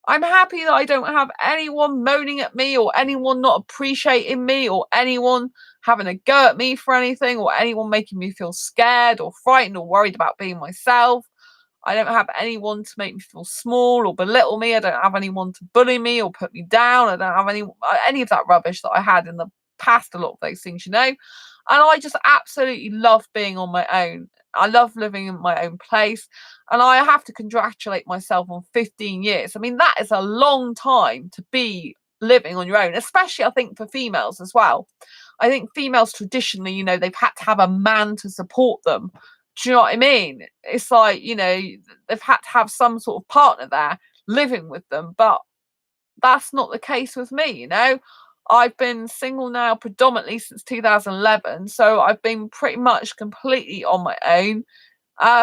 I'm happy that I don't have anyone moaning at me, or anyone not appreciating me, or anyone having a go at me for anything, or anyone making me feel scared or frightened or worried about being myself. I don't have anyone to make me feel small or belittle me. I don't have anyone to bully me or put me down. I don't have any of that rubbish that I had in the past, a lot of those things, you know. And I just absolutely love being on my own. I love living in my own place. And I have to congratulate myself on 15 years. I mean, that is a long time to be living on your own, especially, I think, for females as well. I think females traditionally, you know, they've had to have a man to support them. Do you know what I mean? It's like, you know, they've had to have some sort of partner there living with them. But that's not the case with me, you know. I've been single now predominantly since 2011. So I've been pretty much completely on my own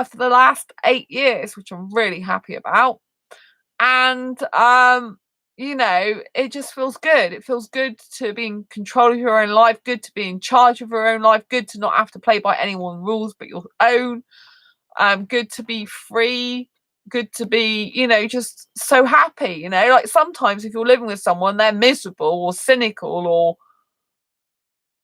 for the last 8 years, which I'm really happy about. And you know, it just feels good. It feels good to be in control of your own life, good to be in charge of your own life, good to not have to play by anyone's rules but your own. Good to be free, good to be, you know, just so happy, you know. Like, sometimes if you're living with someone, they're miserable or cynical or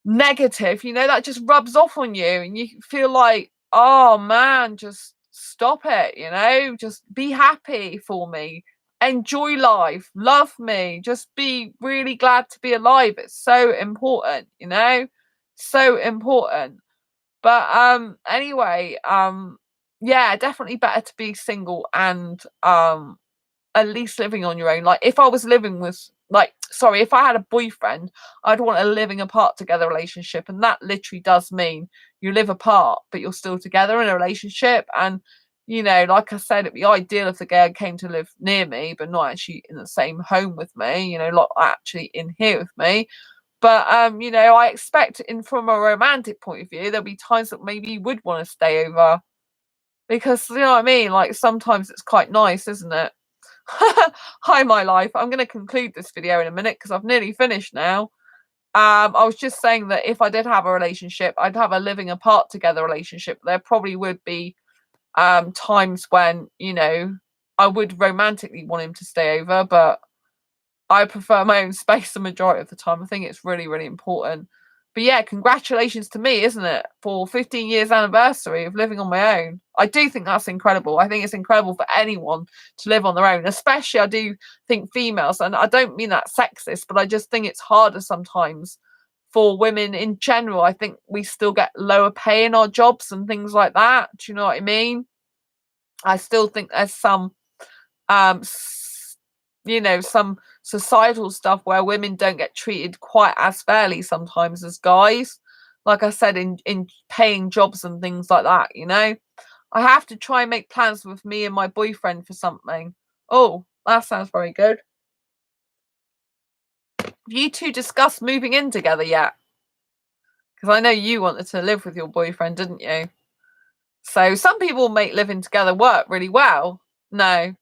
negative, you know, that just rubs off on you and you feel like, oh man, just stop it, you know, just be happy for me, enjoy life, love me, just be really glad to be alive. It's so important, you know, so important. But anyway, yeah, definitely better to be single and at least living on your own. Like, if I was living with, like, sorry, if I had a boyfriend, I'd want a living apart together relationship. And that literally does mean you live apart, but you're still together in a relationship. And, you know, like I said, it'd be ideal if the guy came to live near me, but not actually in the same home with me, you know, not actually in here with me. But you know, I expect, in from a romantic point of view, there'll be times that maybe you would want to stay over because you know what I mean. Like sometimes it's quite nice, isn't it? Hi, my life. I'm going to conclude this video in a minute because I've nearly finished now. I was just saying that if I did have a relationship, I'd have a living apart together relationship. There probably would be times when, you know, I would romantically want him to stay over, but I prefer my own space the majority of the time. I think it's really, really important. But yeah, congratulations to me, isn't it? For 15 years anniversary of living on my own. I do think that's incredible. I think it's incredible for anyone to live on their own, especially I do think females, and I don't mean that sexist, but I just think it's harder sometimes for women in general. I think we still get lower pay in our jobs and things like that. Do you know what I mean? I still think there's some um you know, some societal stuff where women don't get treated quite as fairly sometimes as guys. Like I said, in paying jobs and things like that, you know. I have to try and make plans with me and my boyfriend for something. Oh, that sounds very good. Have you two discussed moving in together yet? Because I know you wanted to live with your boyfriend, didn't you? So some people make living together work really well. No.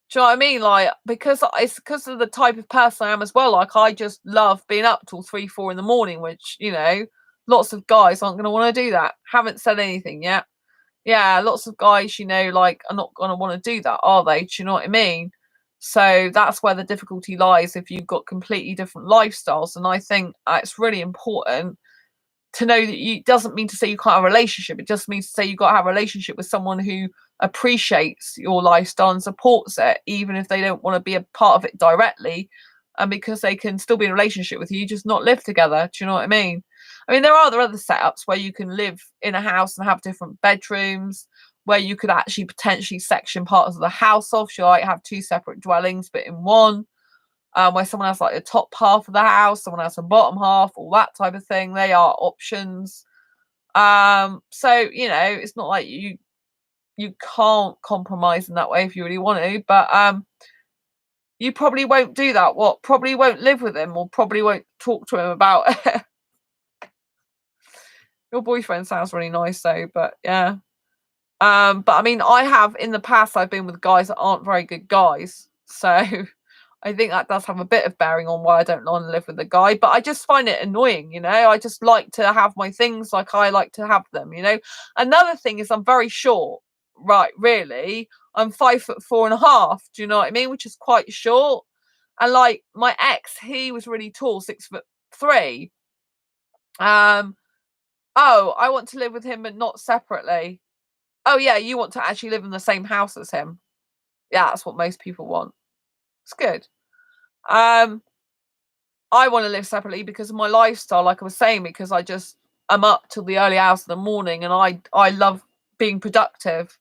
Do you know what I mean? Like, because it's because of the type of person I am as well. Like, I just love being up till 3, 4 in the morning, which, you know, lots of guys aren't going to want to do that. Haven't said anything yet. Yeah, lots of guys, you know, like, are not going to want to do that, are they? Do you know what I mean? So that's where the difficulty lies if you've got completely different lifestyles. And I think it's really important to know that you doesn't mean to say you can't have a relationship. It just means to say you've got to have a relationship with someone who appreciates your lifestyle and supports it, even if they don't want to be a part of it directly. And because they can still be in a relationship with you, just not live together. Do you know what I mean? I mean, there are other setups where you can live in a house and have different bedrooms, where you could actually potentially section parts of the house off. So you might have 2 separate dwellings, but in one. Where someone has like the top half of the house, someone has the bottom half, all that type of thing. They are options. So you know, it's not like you can't compromise in that way if you really want to, but you probably won't do that. What? Probably won't live with him, or probably won't talk to him about it. Your boyfriend sounds really nice though, but yeah. But I mean, I have in the past I've been with guys that aren't very good guys, so I think that does have a bit of bearing on why I don't want to live with a guy. But I just find it annoying, you know. I just like to have my things like I like to have them, you know. Another thing is I'm very short, right? Really, I'm 5'4.5". Do you know what I mean? Which is quite short. And like my ex, he was really tall, 6'3". Oh, I want to live with him, but not separately. Oh yeah, you want to actually live in the same house as him. Yeah, that's what most people want. It's good. Um, I want to live separately because of my lifestyle, like I was saying, because I'm up till the early hours of the morning and I love being productive.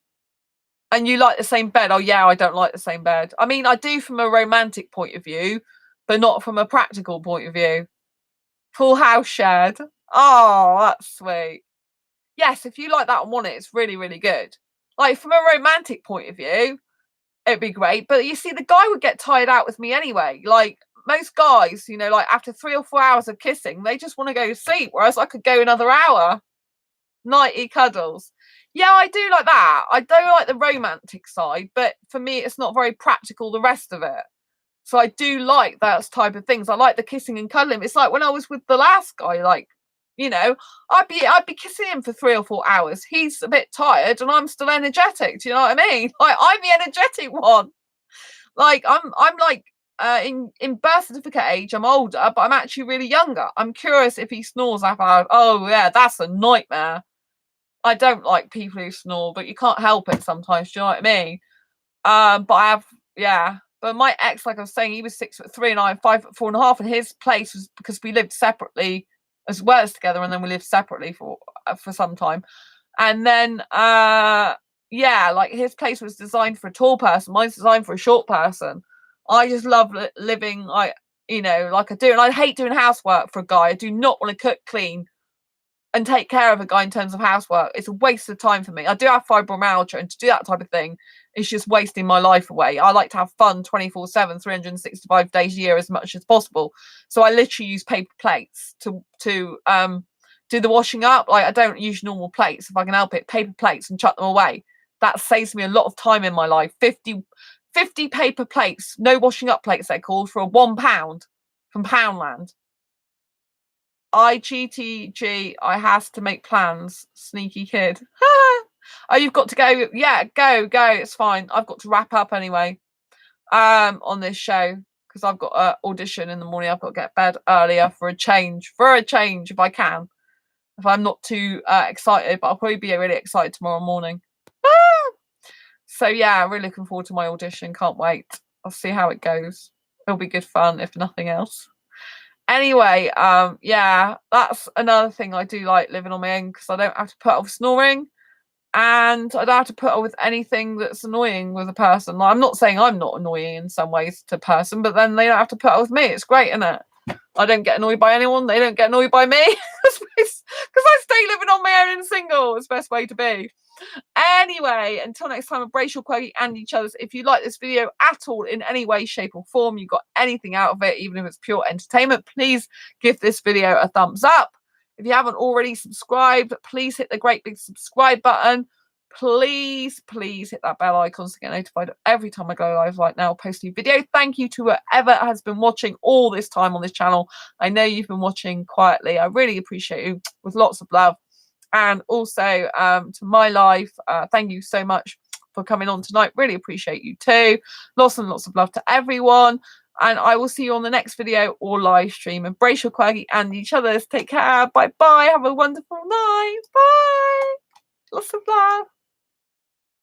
And you like the same bed? Oh yeah, I don't like the same bed. I mean, I do from a romantic point of view, but not from a practical point of view. Full house shared. Oh, that's sweet. Yes, if you like that and want it, it's really, really good. Like from a romantic point of view, it'd be great. But you see, the guy would get tired out with me anyway. Like most guys, you know, like after 3 or 4 hours of kissing, they just want to go to sleep. Whereas I could go another hour. Nighty cuddles. Yeah, I do like that. I don't like the romantic side, but for me, it's not very practical, the rest of it. So I do like those type of things. I like the kissing and cuddling. It's like when I was with the last guy, like, you know, I'd be kissing him for 3 or 4 hours. He's a bit tired and I'm still energetic. Do you know what I mean? Like I'm the energetic one. Like I'm like in birth certificate age, I'm older, but I'm actually really younger. I'm curious if he snores out loud. Oh yeah, that's a nightmare. I don't like people who snore, but you can't help it sometimes. Do you know what I mean? But I have, yeah. But my ex, like I was saying, he was 6'3" and I'm 5'4.5", and his place was because we lived separately as well as together, and then we lived separately for some time, and then yeah, like his place was designed for a tall person, mine's designed for a short person. I just love living like, you know, like I do, and I hate doing housework for a guy. I do not want to cook, clean, and take care of a guy in terms of housework. It's a waste of time for me. I do have fibromyalgia, and to do that type of thing is just wasting my life away. I like to have fun 24/7, 365 days a year as much as possible. So I literally use paper plates to do the washing up. Like I don't use normal plates if I can help it. Paper plates and chuck them away. That saves me a lot of time in my life. 50 paper plates, no washing up plates they're called, for £1 from Poundland. IGTG, I has to make plans. Sneaky kid. Oh, you've got to go. Yeah, go. It's fine. I've got to wrap up anyway. On this show, because I've got an audition in the morning. I've got to get bed earlier for a change. If I can. If I'm not too excited, but I'll probably be really excited tomorrow morning. So yeah, really looking forward to my audition. Can't wait. I'll see how it goes. It'll be good fun, if nothing else. Anyway, yeah, that's another thing I do like living on my own, because I don't have to put up with snoring, and I don't have to put up with anything that's annoying with a person. Like, I'm not saying I'm not annoying in some ways to a person, but then they don't have to put up with me. It's great, isn't it? I don't get annoyed by anyone. They don't get annoyed by me. Because I stay living on my own and single. It's the best way to be. Anyway, until next time, embrace your quirky and each other's. If you like this video at all in any way, shape or form, you got anything out of it, even if it's pure entertainment, please give this video a thumbs up. If you haven't already subscribed, please hit the great big subscribe button. Please hit that bell icon to get notified every time I go live. Right now, post a new video. Thank you to whoever has been watching all this time on this channel. I know you've been watching quietly. I really appreciate you, with lots of love. And also to my life, thank you so much for coming on tonight. Really appreciate you too. Lots and lots of love to everyone. And I will see you on the next video or live stream. Embrace your quirky and each other's. Take care. Bye bye. Have a wonderful night. Bye. Lots of love.